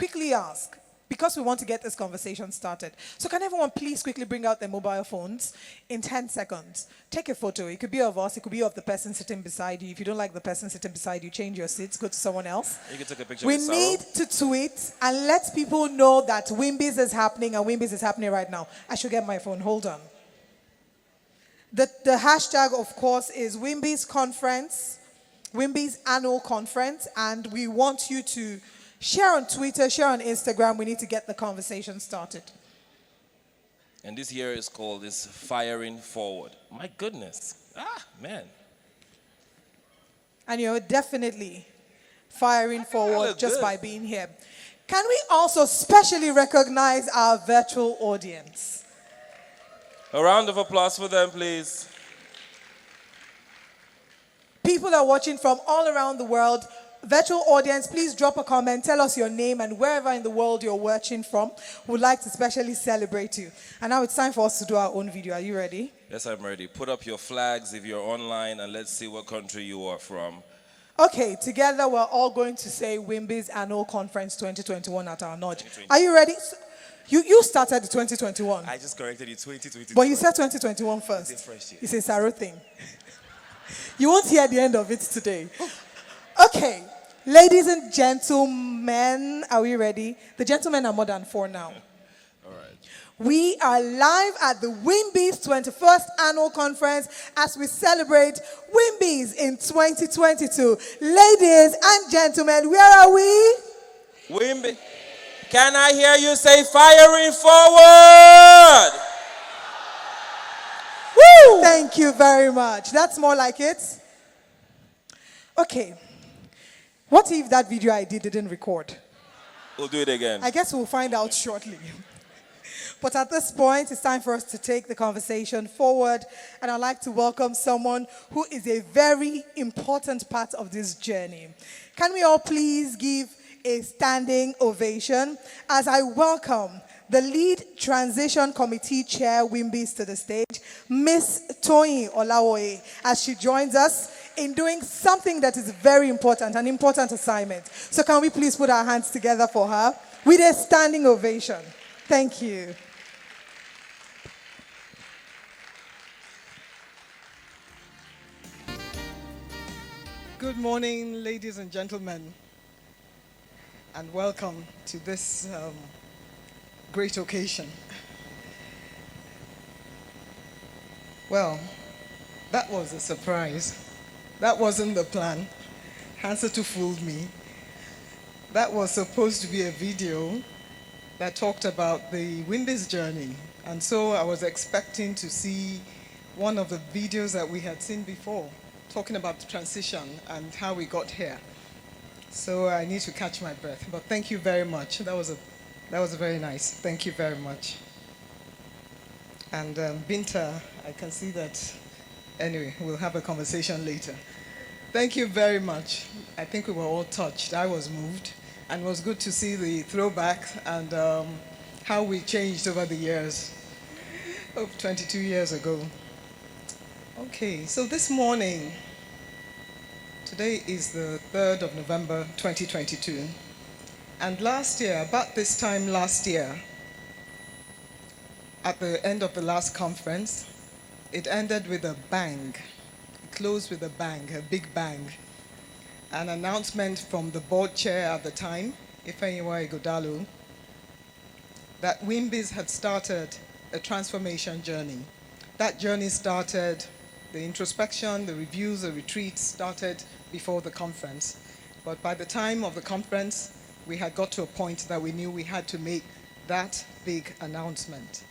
quickly ask, because we want to get this conversation started. So can everyone please quickly bring out their mobile phones in 10 seconds. Take a photo. It could be of us. It could be of the person sitting beside you. If you don't like the person sitting beside you, change your seats. Go to someone else. You can take a picture We with need to tweet and let people know that Wimbiz is happening and Wimbiz is happening right now. I should get my phone. Hold on. The hashtag, of course, is Wimbiz Conference, Wimbiz Annual Conference, and we want you to share on Twitter, share on Instagram. We need to get the conversation started. And this year is called this Firing Forward. My goodness. Man. And you're definitely firing forward just by being here. Can we also specially recognize our virtual audience? A round of applause for them, please. People are watching from all around the world. Virtual audience, please drop a comment. Tell us your name and wherever in the world you're watching from. We'd like to specially celebrate you. And now it's time for us to do our own video. Are you ready? Yes, I'm ready. Put up your flags if you're online and let's see what country you are from. Okay, together we're all going to say Wimbiz Annual Conference 2021 at our nod. Are you ready? You started the 2021. I just corrected it, 2022. But you said 2021 first. It's a fresh year. It's a Saro thing. You won't hear the end of it today. Okay, ladies and gentlemen, are we ready? The gentlemen are more than 4 now. All right. We are live at the Wimbiz 21st Annual Conference as we celebrate Wimbiz in 2022. Ladies and gentlemen, where are we? Wimbiz. Can I hear you say firing forward? Woo! Thank you very much. That's more like it. Okay. What if that video I didn't record? We'll do it again. I guess we'll find out shortly. But at this point, it's time for us to take the conversation forward. And I'd like to welcome someone who is a very important part of this journey. Can we all please give a standing ovation as I welcome the lead transition committee chair, Wimbiz, to the stage, Miss Toyin Olawoye, as she joins us in doing something that is very important, an important assignment. So can we please put our hands together for her with a standing ovation? Thank you. Good morning, ladies and gentlemen, and welcome to this great occasion. Well, that was a surprise. That wasn't the plan. Hansatu fooled me. That was supposed to be a video that talked about the Wimbiz journey. And so I was expecting to see one of the videos that we had seen before, talking about the transition and how we got here. So I need to catch my breath. But thank you very much. That was very nice. Thank you very much. And Binta, I can see that. Anyway, we'll have a conversation later. Thank you very much. I think we were all touched. I was moved. And it was good to see the throwback and how we changed over the years. 22 years ago. Okay, so this morning, today is the 3rd of November, 2022. And last year, about this time last year, at the end of the last conference, it ended with a bang. It closed with a bang, a big bang. An announcement from the board chair at the time, Ifeanyiwa Ighodalo, that Wimbiz had started a transformation journey. That journey started, the introspection, the reviews, the retreats started before the conference. But by the time of the conference, we had got to a point that we knew we had to make that big announcement.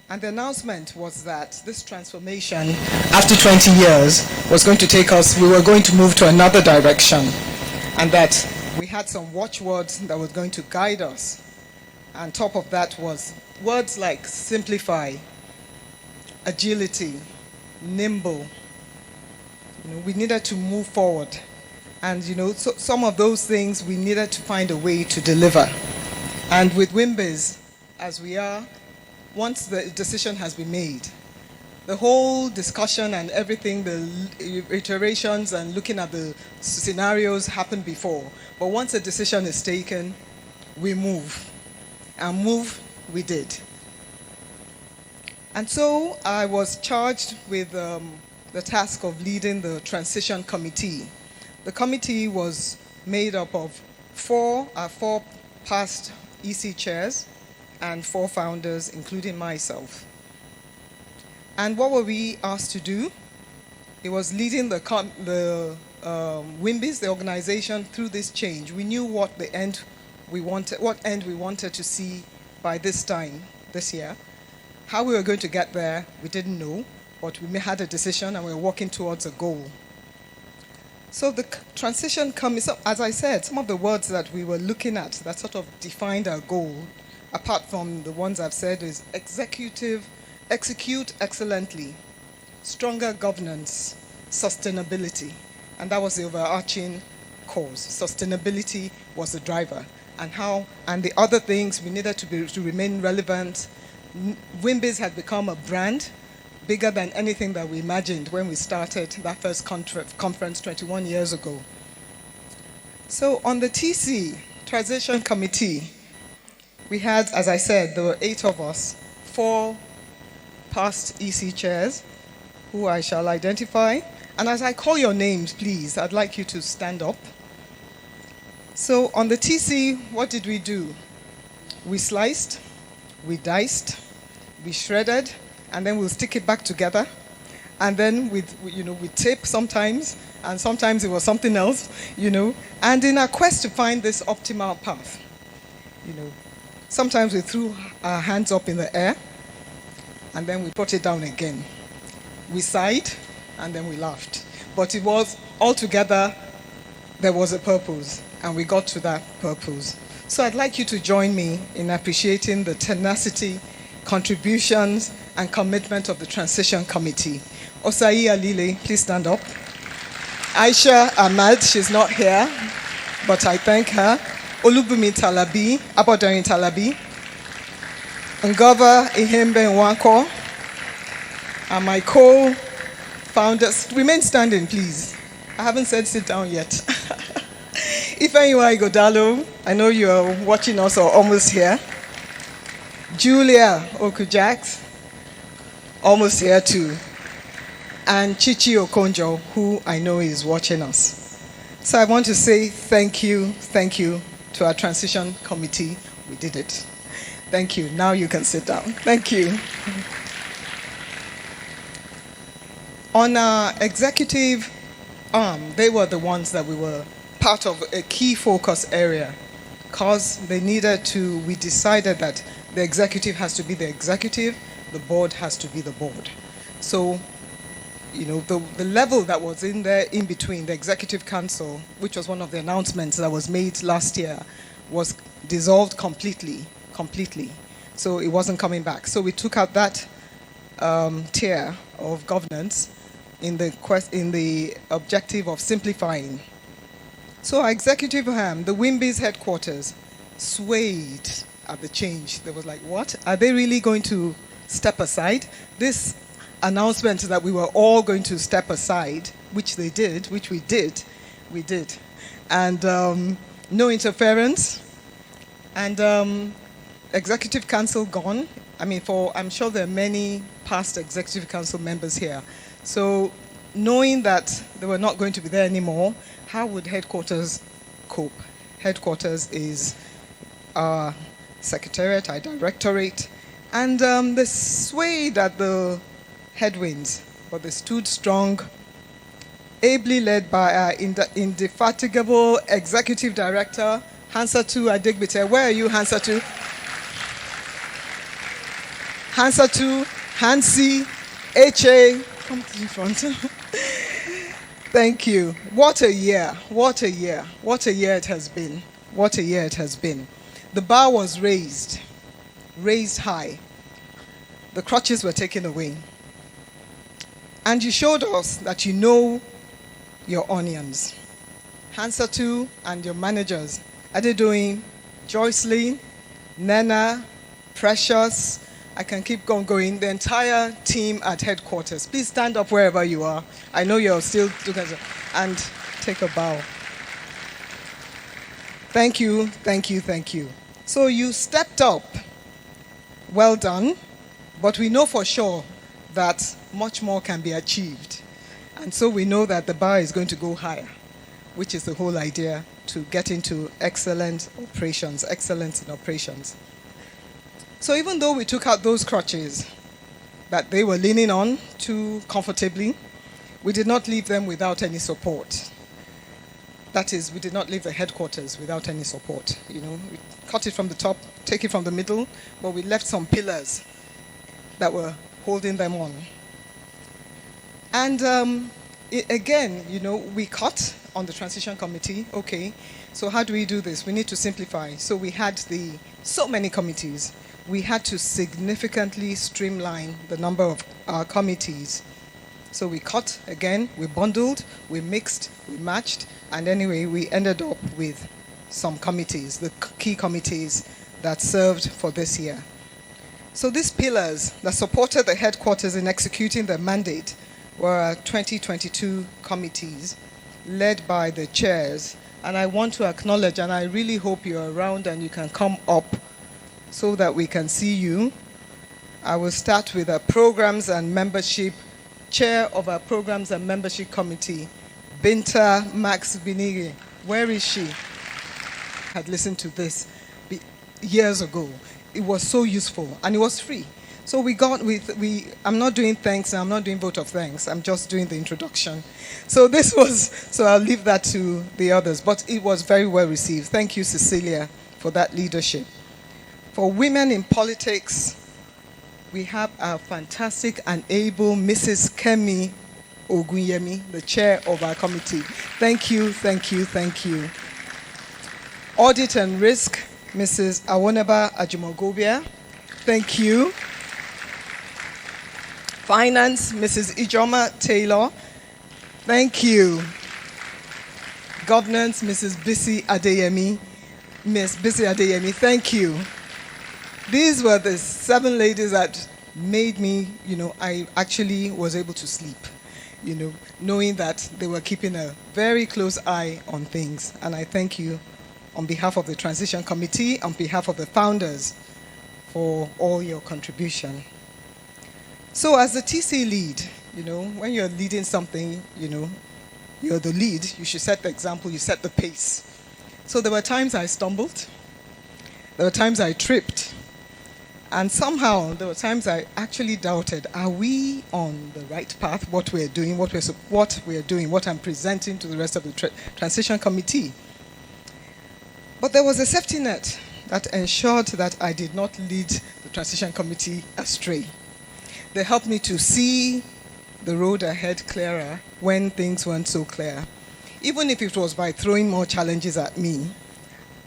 And the announcement was that this transformation, after 20 years, was going to take us, we were going to move to another direction. And that we had some watchwords that were going to guide us. On top of that was words like simplify, agility, nimble. We needed to move forward. And so some of those things we needed to find a way to deliver. And with Wimbiz, as we are, once the decision has been made, the whole discussion and everything, the iterations and looking at the scenarios happened before. But once a decision is taken, we move. And move we did. And so I was charged with the task of leading the transition committee. The committee was made up of four past EC chairs and 4 founders, including myself. And what were we asked to do? It was leading the Wimbiz, the organization, through this change. We knew what end we wanted to see by this time, this year. How we were going to get there, we didn't know, but we had a decision and we were working towards a goal. So the transition committee, as I said, some of the words that we were looking at that sort of defined our goal, apart from the ones I've said, is execute excellently, stronger governance, sustainability. And that was the overarching cause. Sustainability was the driver. And the other things, we needed to remain relevant. Wimbiz had become a brand bigger than anything that we imagined when we started that first conference 21 years ago. So on the TC, Transition Committee, we had, as I said, there were 8 of us, 4 past EC chairs, who I shall identify. And as I call your names, please, I'd like you to stand up. So on the TC, what did we do? We sliced, we diced, we shredded, and then we'll stick it back together. And then with tape sometimes, and sometimes it was something else, And in our quest to find this optimal path, sometimes we threw our hands up in the air, and then we brought it down again. We sighed, and then we laughed. But it was altogether, there was a purpose, and we got to that purpose. So I'd like you to join me in appreciating the tenacity, contributions, and commitment of the Transition Committee. Osai Alile, please stand up. Aisha Ahmad, she's not here, but I thank her. Olubumi Talabi, Abodarin Talabi. Ngova Ihembe Nwanko, and my co-founders. Remain standing, please. I haven't said sit down yet. Ifeanyiwa Igodalo, I know you're watching us or almost here. Julia Okujaks, almost here too. And Chichi Okonjo, who I know is watching us. So I want to say thank you to our transition committee. We did it. Thank you. Now you can sit down. Thank you. On our executive arm, they were the ones that we were part of a key focus area because we decided that the executive has to be the executive, the board has to be the board. So, the level that was in there in between, the executive council, which was one of the announcements that was made last year, was dissolved completely. So it wasn't coming back. So we took out that tier of governance in the objective of simplifying. So our executive arm, the Wimbiz headquarters, swayed at the change. They was like, what? Are they really going to step aside? This announcement that we were all going to step aside, which we did. And no interference. And executive council gone. I'm sure there are many past executive council members here. So knowing that they were not going to be there anymore, how would headquarters cope? Headquarters is our secretariat, our directorate, and they swayed at the headwinds, but they stood strong, ably led by our indefatigable executive director, Hansatu Adegbite. Where are you, Hansatu? Hansatu, Hansi, H.A., come to the front. Thank you. What a year it has been. The bar was raised high. The crutches were taken away. And you showed us that you know your onions. Hansatu and your managers, Adedoyin, Joycelyn, Nana, Precious, I can keep going. The entire team at headquarters. Please stand up wherever you are. I know you're still together. And take a bow. Thank you. So you stepped up. Well done. But we know for sure that much more can be achieved. And so we know that the bar is going to go higher, which is the whole idea, to get into excellence in operations. So even though we took out those crutches that they were leaning on too comfortably, we did not leave them without any support. That is, we did not leave the headquarters without any support. We cut it from the top, take it from the middle, but we left some pillars that were holding them on. And again, we cut on the transition committee. Okay, so how do we do this? We need to simplify. So we had so many committees. We had to significantly streamline the number of our committees. So we cut again, we bundled, we mixed, we matched, and anyway, we ended up with some committees, the key committees that served for this year. So these pillars that supported the headquarters in executing their mandate were our 2022 committees led by the chairs. And I want to acknowledge, and I really hope you're around and you can come up so that we can see you. I will start with our programs and membership, chair of our programs and membership committee, Binta Max Binigi. Where is she? I had listened to this years ago. It was so useful and it was free. So I'm not doing thanks, I'm not doing vote of thanks, I'm just doing the introduction. So I'll leave that to the others, but it was very well received. Thank you, Cecilia, for that leadership. For women in politics, we have our fantastic and able Mrs. Kemi Ogunyemi, the chair of our committee. Thank you, thank you, thank you. Audit and risk, Mrs. Awoneba Ajimogobia. Thank you. Finance, Mrs. Ijoma Taylor. Thank you. Governance, Mrs. Bisi Adeyemi. Miss Bisi Adeyemi, thank you. These were the 7 ladies that made me, I actually was able to sleep, knowing that they were keeping a very close eye on things. And I thank you on behalf of the Transition Committee, on behalf of the founders, for all your contribution. So as the TC lead, when you're leading something, you're the lead, you should set the example, you set the pace. So there were times I stumbled, there were times I tripped, and somehow there were times I actually doubted, are we on the right path, what we're doing, what I'm presenting to the rest of the Transition Committee? But there was a safety net that ensured that I did not lead the Transition Committee astray. They helped me to see the road ahead clearer when things weren't so clear. Even if it was by throwing more challenges at me.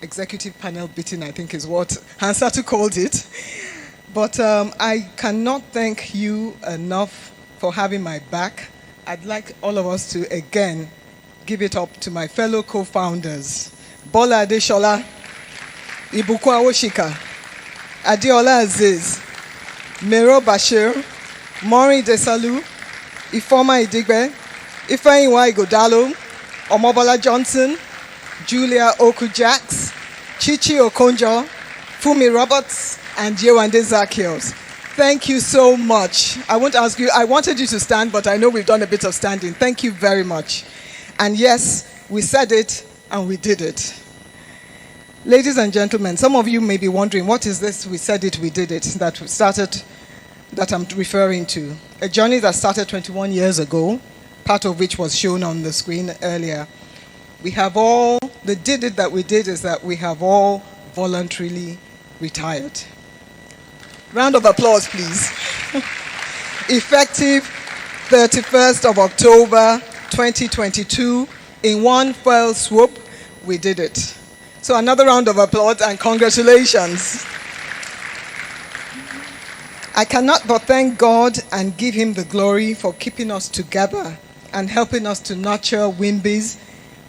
Executive panel beating, I think, is what Hansatu called it. But I cannot thank you enough for having my back. I'd like all of us to, again, give it up to my fellow co-founders. Bola Adeshola, Ibukun Awoshika, Adeola Aziz, Mero Bashir, Maureen Desalu, Ifeoma Idigbe, Ifeanyiwa Igodalo, Omobola Johnson, Julia Oku-Jax, Chichi Okonjo, Fumi Roberts, and Yewande Zacchaeus. Thank you so much. I won't ask you, I wanted you to stand, but I know we've done a bit of standing. Thank you very much. And yes, we said it and we did it. Ladies and gentlemen, some of you may be wondering, what is this we said it, we did it, that I'm referring to? A journey that started 21 years ago, part of which was shown on the screen earlier. The did it that we did is that we have all voluntarily retired. Round of applause, please. Effective 31st of October 2022, in one fell swoop, we did it. So another round of applause and congratulations. I cannot but thank God and give him the glory for keeping us together and helping us to nurture Wimbiz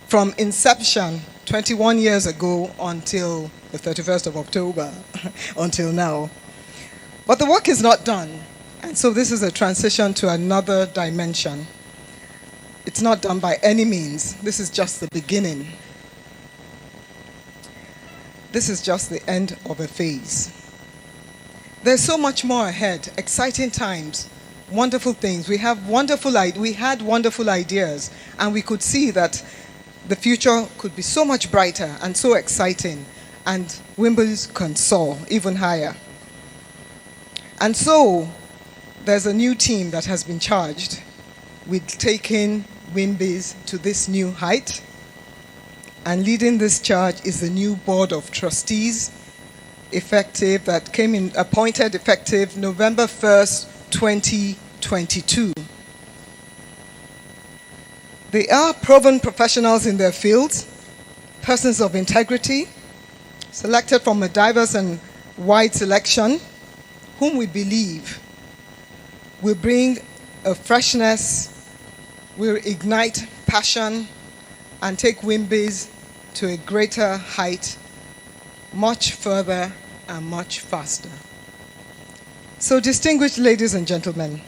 from inception 21 years ago until the 31st of October, until now. But the work is not done. And so this is a transition to another dimension. It's not done by any means. This is just the beginning. this is just the end of a phase. There's so much more ahead, exciting times, wonderful things. We had wonderful ideas, and we could see that the future could be so much brighter and so exciting, and Wimbiz can soar even higher. And so, there's a new team that has been charged with taking Wimbiz to this new height. And leading this charge is the new Board of Trustees, appointed effective November 1st, 2022. They are proven professionals in their fields, persons of integrity, selected from a diverse and wide selection, whom we believe will bring a freshness, will ignite passion, and take Wimbiz to a greater height, much further and much faster. So, distinguished ladies and gentlemen,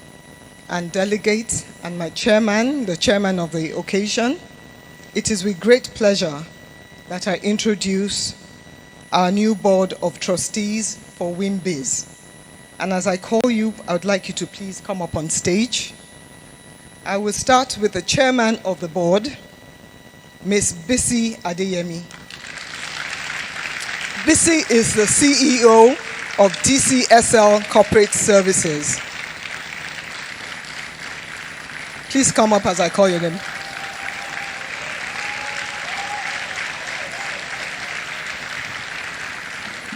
and delegates, and my chairman, the chairman of the occasion, it is with great pleasure that I introduce our new Board of Trustees for Wimbiz. And as I call you, I would like you to please come up on stage. I will start with the chairman of the board, Ms. Bisi Adeyemi. Bisi is the CEO of DCSL Corporate Services. Please come up as I call your name.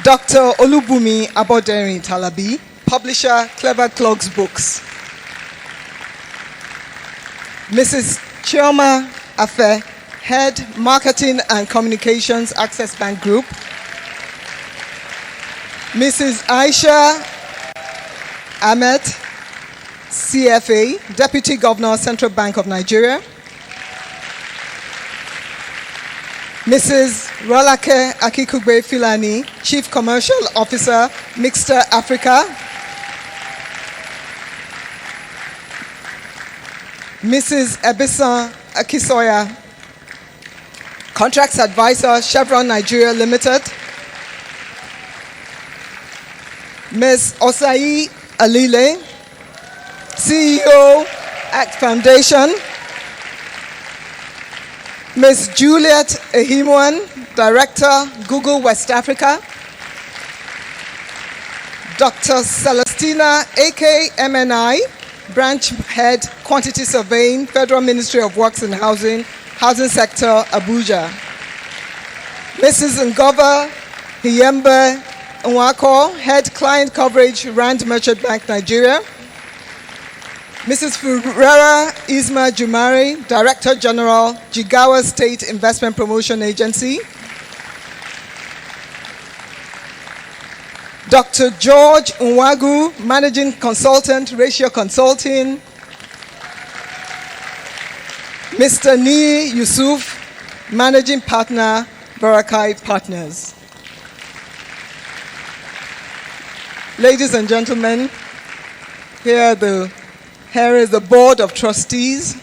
Dr. Olubumi Aboderin Talabi, publisher, Clever Clogs Books. Mrs. Chioma Afe, Head, Marketing and Communications, Access Bank Group. Mrs. Aisha Ahmed, CFA, Deputy Governor, Central Bank of Nigeria. Mrs. Rolake Akikugbe Filani, Chief Commercial Officer, Mixter Africa. Mrs. Ebisan Akisoya, Contracts Advisor, Chevron Nigeria Limited. Ms. Osai Alile, CEO, ACT Foundation. Ms. Juliet Ehimwan, Director, Google West Africa. Dr. Celestina A.K. MNI, Branch Head, Quantity Surveying, Federal Ministry of Works and Housing, Housing Sector, Abuja. Mrs. Ngova Hiyembe Nwako, Head Client Coverage, Rand Merchant Bank, Nigeria. Mrs. Ferreira Isma Jumari, Director General, Jigawa State Investment Promotion Agency. Dr. George Nwagu, Managing Consultant, Ratio Consulting. Mr. Ni Yusuf, Managing Partner, Barakai Partners. Ladies and gentlemen, here is the Board of Trustees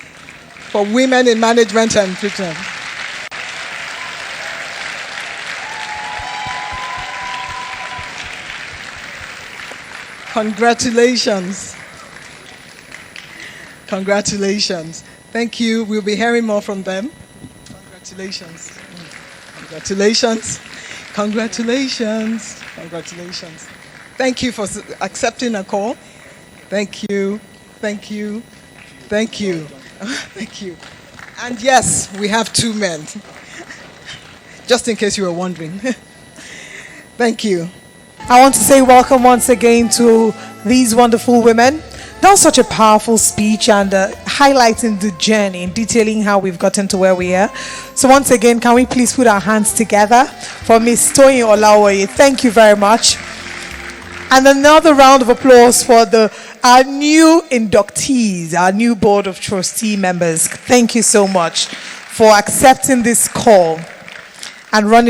for Women in Management and Recruitment. Congratulations. Congratulations. Thank you. We'll be hearing more from them. Congratulations. Congratulations. Congratulations. Congratulations. Thank you for accepting a call. Thank you. Thank you. Thank you. Thank you. And yes, we have two men. Just in case you were wondering. Thank you. I want to say welcome once again to these wonderful women. That was such a powerful speech and highlighting the journey and detailing how we've gotten to where we are. So once again, can we please put our hands together for Ms. Toyin Olawoye. Thank you very much. And another round of applause for our new inductees, our new Board of Trustee members. Thank you so much for accepting this call and running